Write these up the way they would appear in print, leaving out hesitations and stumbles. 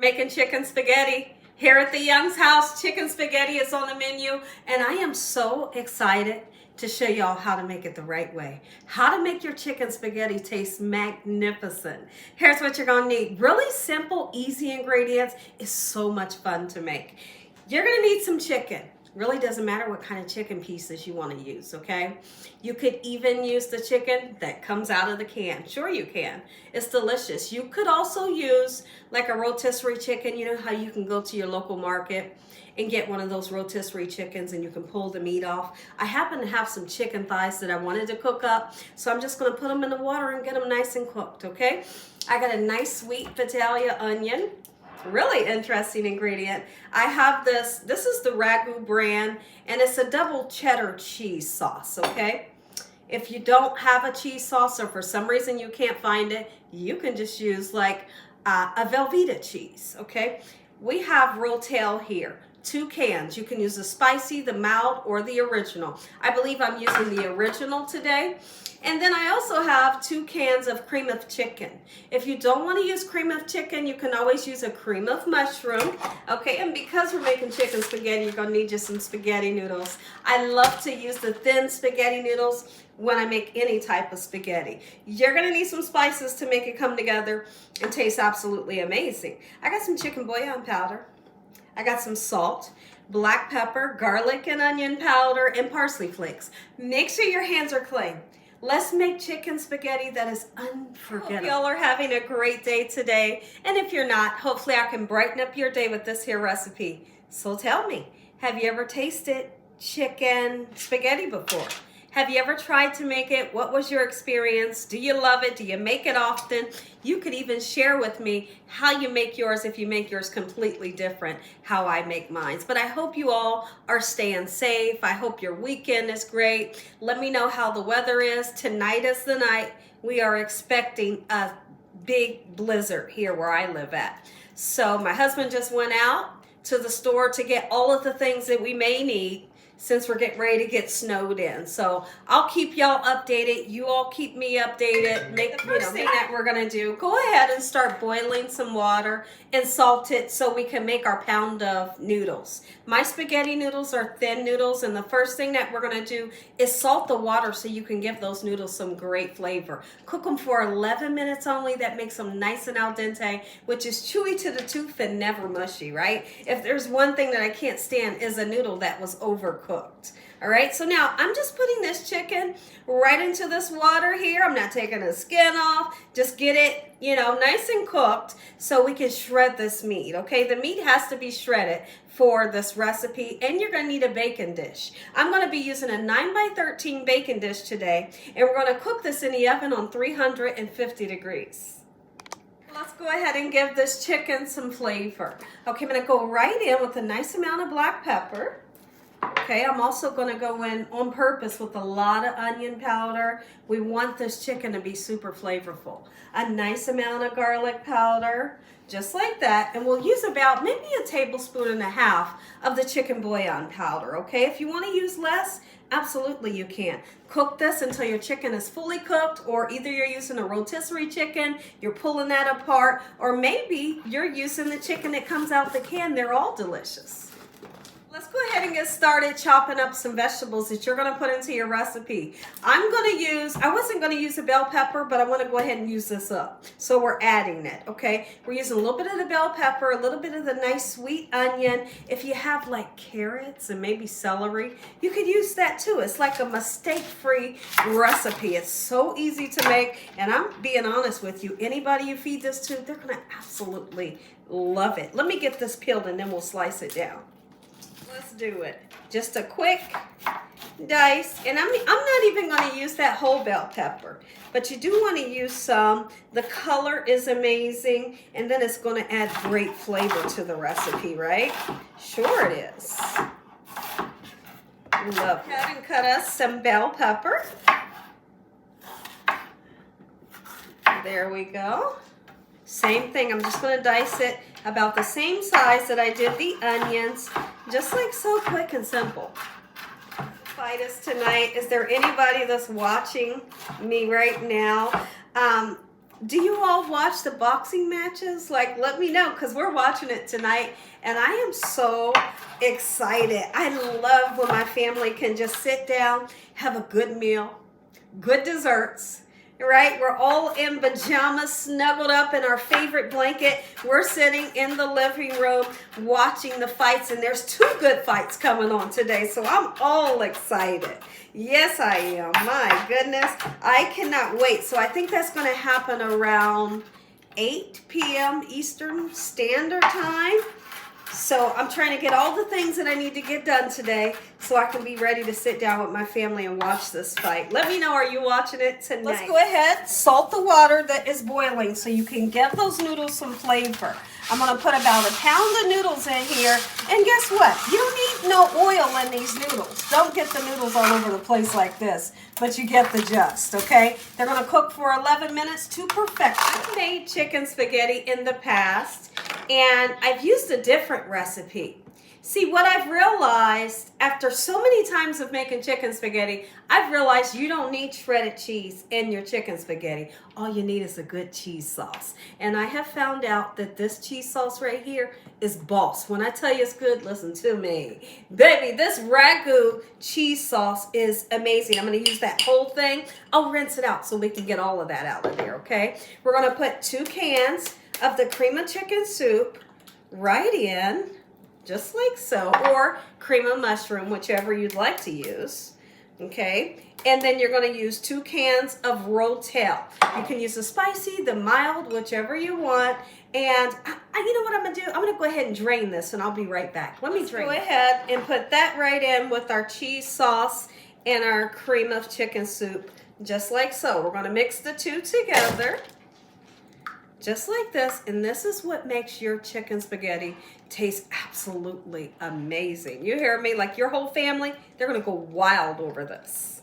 Making chicken spaghetti here at the Young's house. Chicken spaghetti is on the menu, and I am so excited to show y'all how to make it the right way. How to make your chicken spaghetti taste magnificent. Here's what you're gonna need. Really simple, easy ingredients. It's so much fun to make. You're gonna need some chicken. Really doesn't matter what kind of chicken pieces you want to use, okay? You could even use the chicken that comes out of the can. Sure you can. It's delicious. You could also use like a rotisserie chicken. You know how you can go to your local market and get one of those rotisserie chickens and you can pull the meat off. I happen to have some chicken thighs that I wanted to cook up, so I'm just going to put them in the water and get them nice and cooked, okay? I got a nice sweet Vidalia onion. Really interesting ingredient. I have this is the Ragu brand, and it's a double cheddar cheese sauce, okay? If you don't have a cheese sauce or for some reason you can't find it, you can just use like a Velveeta cheese, okay? We have Rotel here. 2 cans. You can use the spicy, the mild, or the original. I believe I'm using the original today. And then I also have 2 cans of cream of chicken. If you don't want to use cream of chicken, you can always use a cream of mushroom. Okay, and because we're making chicken spaghetti, you're going to need just some spaghetti noodles. I love to use the thin spaghetti noodles when I make any type of spaghetti. You're going to need some spices to make it come together and taste absolutely amazing. I got some chicken bouillon powder. I got some salt, black pepper, garlic and onion powder, and parsley flakes. Make sure your hands are clean. Let's make chicken spaghetti that is unforgettable. Hope y'all are having a great day today. And if you're not, hopefully I can brighten up your day with this here recipe. So tell me, have you ever tasted chicken spaghetti before? Have you ever tried to make it? What was your experience? Do you love it? Do you make it often? You could even share with me how you make yours if you make yours completely different, how I make mine. But I hope you all are staying safe. I hope your weekend is great. Let me know how the weather is. Tonight is the night. We are expecting a big blizzard here where I live at. So my husband just went out to the store to get all of the things that we may need since we're getting ready to get snowed in. So I'll keep y'all updated. You all keep me updated. Make the first thing that we're gonna do, go ahead and start boiling some water and salt it so we can make our pound of noodles. My spaghetti noodles are thin noodles, and the first thing that we're gonna do is salt the water so you can give those noodles some great flavor. Cook them for 11 minutes only. That makes them nice and al dente, which is chewy to the tooth and never mushy, right? If there's one thing that I can't stand is a noodle that was overcooked. All right, so now I'm just putting this chicken right into this water here. I'm not taking the skin off. Just get it, nice and cooked so we can shred this meat, okay? The meat has to be shredded for this recipe, and you're gonna need a baking dish. I'm gonna be using a 9x13 baking dish today, and we're gonna cook this in the oven on 350 degrees. Let's go ahead and give this chicken some flavor. Okay, I'm gonna go right in with a nice amount of black pepper. Okay, I'm also going to go in on purpose with a lot of onion powder. We want this chicken to be super flavorful. A nice amount of garlic powder, just like that. And we'll use about maybe 1.5 tablespoons of the chicken bouillon powder, okay? If you want to use less, absolutely you can. Cook this until your chicken is fully cooked, or either you're using a rotisserie chicken, you're pulling that apart, or maybe you're using the chicken that comes out the can. They're all delicious. Let's go ahead and get started chopping up some vegetables that you're going to put into your recipe. I wasn't going to use a bell pepper, but I want to go ahead and use this up. So we're adding it, okay? We're using a little bit of the bell pepper, a little bit of the nice sweet onion. If you have like carrots and maybe celery, you could use that too. It's like a mistake-free recipe. It's so easy to make, and I'm being honest with you. Anybody you feed this to, they're going to absolutely love it. Let me get this peeled and then we'll slice it down. Let's do it. Just a quick dice. And I'm not even going to use that whole bell pepper, but you do want to use some. The color is amazing, and then it's going to add great flavor to the recipe, right? Sure it is. Love it. Go ahead and cut us some bell pepper. There we go. Same thing. I'm just going to dice it about the same size that I did the onions, just like so, quick and simple. Fight us tonight. Is there anybody that's watching me right now? do you all watch the boxing matches? Like, let me know, because we're watching it tonight, and I am so excited. I love when my family can just sit down, have a good meal, good desserts, right? We're all in pajamas, snuggled up in our favorite blanket. We're sitting in the living room watching the fights, and there's 2 good fights coming on today, so I'm all excited. Yes, I am. My goodness. I cannot wait. So I think that's going to happen around 8 p.m. Eastern Standard Time. So I'm trying to get all the things that I need to get done today so I can be ready to sit down with my family and watch this fight. Let me know, are you watching it tonight? Let's go ahead, salt the water that is boiling so you can give those noodles some flavor. I'm going to put about 1 pound of noodles in here. And guess what? You don't need no oil in these noodles. Don't get the noodles all over the place like this, but you get the gist, okay? They're going to cook for 11 minutes to perfection. I've made chicken spaghetti in the past, and I've used a different recipe. See, what I've realized after so many times of making chicken spaghetti, I've realized you don't need shredded cheese in your chicken spaghetti. All you need is a good cheese sauce. And I have found out that this cheese sauce right here is boss. When I tell you it's good, listen to me. Baby, this Ragu cheese sauce is amazing. I'm going to use that whole thing. I'll rinse it out so we can get all of that out of there, okay? We're going to put 2 cans of the cream of chicken soup right in, just like so, or cream of mushroom, whichever you'd like to use, okay? And then you're going to use 2 cans of Rotel. You can use the spicy, the mild, whichever you want. And you know what I'm going to do? I'm going to go ahead and drain this, and I'll be right back. Let me drain. Go ahead and put that right in with our cheese sauce and our cream of chicken soup, just like so. We're going to mix the 2 together, just like this, and this is what makes your chicken spaghetti taste absolutely amazing. You hear me? Like your whole family, they're gonna go wild over this.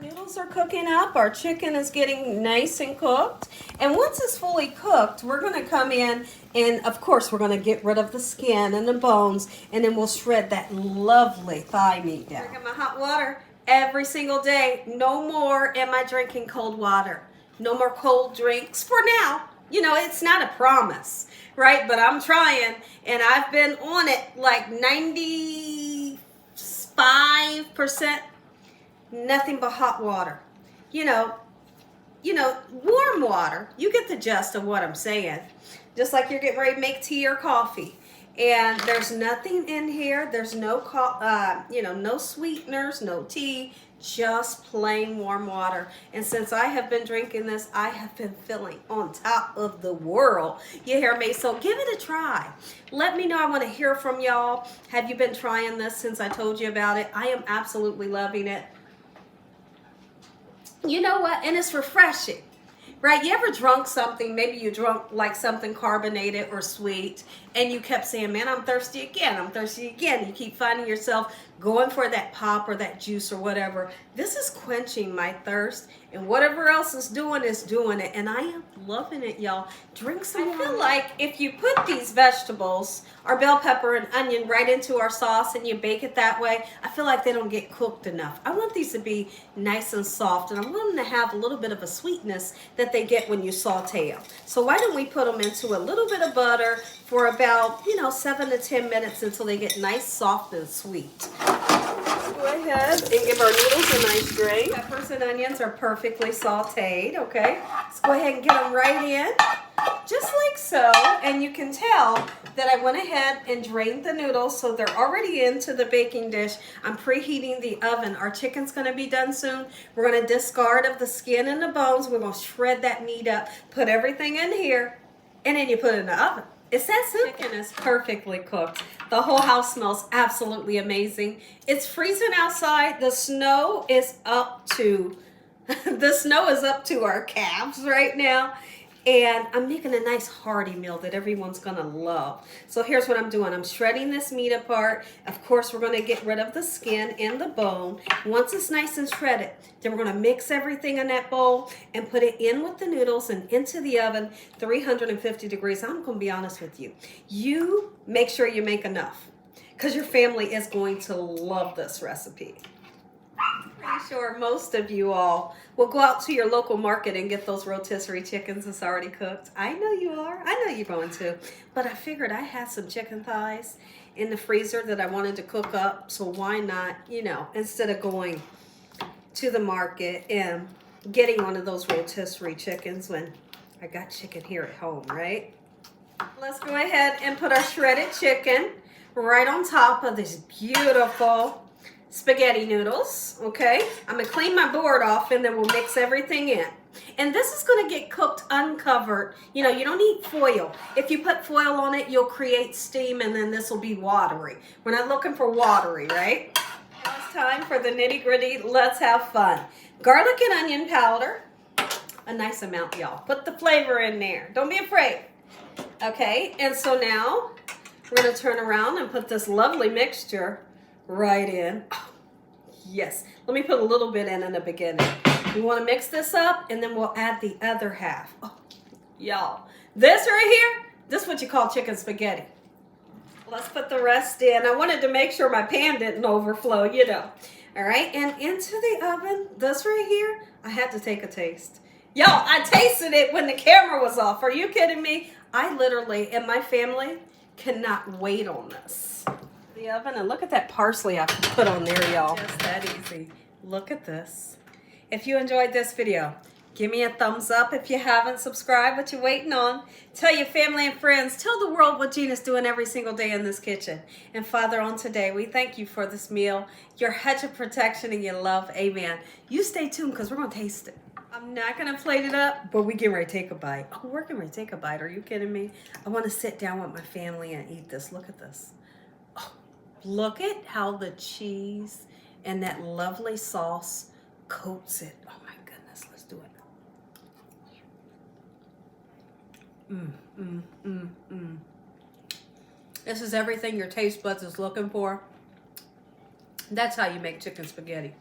Noodles are cooking up. Our chicken is getting nice and cooked. And once it's fully cooked, we're gonna come in and of course we're gonna get rid of the skin and the bones, and then we'll shred that lovely thigh meat down. Drinking my hot water every single day. No more am I drinking cold water. No more cold drinks for now. You know, it's not a promise, right? But I'm trying, and I've been on it like 95%, nothing but hot water. You know, warm water. You get the gist of what I'm saying. Just like you're getting ready to make tea or coffee. And there's nothing in here. There's no, no sweeteners, no tea, just plain warm water. And since I have been drinking this, I have been feeling on top of the world. You hear me? So give it a try. Let me know. I want to hear from y'all. Have you been trying this since I told you about it? I am absolutely loving it. You know what? And it's refreshing. Right? You ever drunk something, maybe you drunk like something carbonated or sweet, and you kept saying, man, I'm thirsty again, I'm thirsty again. You keep finding yourself going for that pop or that juice or whatever. This is quenching my thirst, and whatever else is doing it, and I am loving it, y'all. Drink some. I feel like if you put these vegetables, our bell pepper and onion, right into our sauce and you bake it that way, I feel like they don't get cooked enough. I want these to be nice and soft, and I want them to have a little bit of a sweetness that they get when you saute them. So why don't we put them into a little bit of butter for about, 7 to 10 minutes until they get nice, soft, and sweet. Go ahead and give our noodles a nice drain. Peppers and onions are perfectly sauteed, okay? Let's go ahead and get them right in, just like so. And you can tell that I went ahead and drained the noodles so they're already into the baking dish. I'm preheating the oven. Our chicken's gonna be done soon. We're gonna discard of the skin and the bones. We're gonna shred that meat up, put everything in here, and then you put it in the oven. It's that simple. Chicken is perfectly cooked. The whole house smells absolutely amazing. It's freezing outside. The snow is up to our calves right now. And I'm making a nice hearty meal that everyone's gonna love. So here's what I'm doing. I'm shredding this meat apart. Of course, we're gonna get rid of the skin and the bone. Once it's nice and shredded, then we're gonna mix everything in that bowl and put it in with the noodles and into the oven, 350 degrees. I'm gonna be honest with you. You make sure you make enough, because your family is going to love this recipe. Sure, most of you all will go out to your local market and get those rotisserie chickens that's already cooked. I know you are. I know you're going to. But I figured I had some chicken thighs in the freezer that I wanted to cook up. So why not, you know, instead of going to the market and getting one of those rotisserie chickens when I got chicken here at home, right? Let's go ahead and put our shredded chicken right on top of this beautiful spaghetti noodles, okay? I'm gonna clean my board off and then we'll mix everything in. And this is gonna get cooked uncovered. You know, you don't need foil. If you put foil on it, you'll create steam and then this will be watery. We're not looking for watery, right? Now it's time for the nitty gritty. Let's have fun. Garlic and onion powder, a nice amount, y'all. Put the flavor in there. Don't be afraid. Okay, and so now we're gonna turn around and put this lovely mixture right in. Oh, yes, let me put a little bit in the beginning. We want to mix this up and then we'll add the other half. Oh, y'all, this right here, this is what you call chicken spaghetti. Let's put the rest in. I wanted to make sure my pan didn't overflow, you know. All right, and into the oven, this right here, I had to take a taste. Y'all, I tasted it when the camera was off. Are you kidding me? I literally, and my family, cannot wait on this. The oven, and look at that parsley I put on there, y'all. Just that easy. Look at this. If you enjoyed this video, give me a thumbs up. If you haven't subscribed, what you waiting on? Tell your family and friends. Tell the world what Gina's doing every single day in this kitchen. And Father, on today, we thank you for this meal, your hedge of protection and your love. Amen. You stay tuned because we're going to taste it. I'm not going to plate it up, but we getting ready to take a bite. Oh, we're getting ready to take a bite. Are you kidding me? I want to sit down with my family and eat this. Look at this. Oh, look at how the cheese and that lovely sauce coats it. Oh my goodness, let's do it. This is everything your taste buds is looking for. That's how you make chicken spaghetti.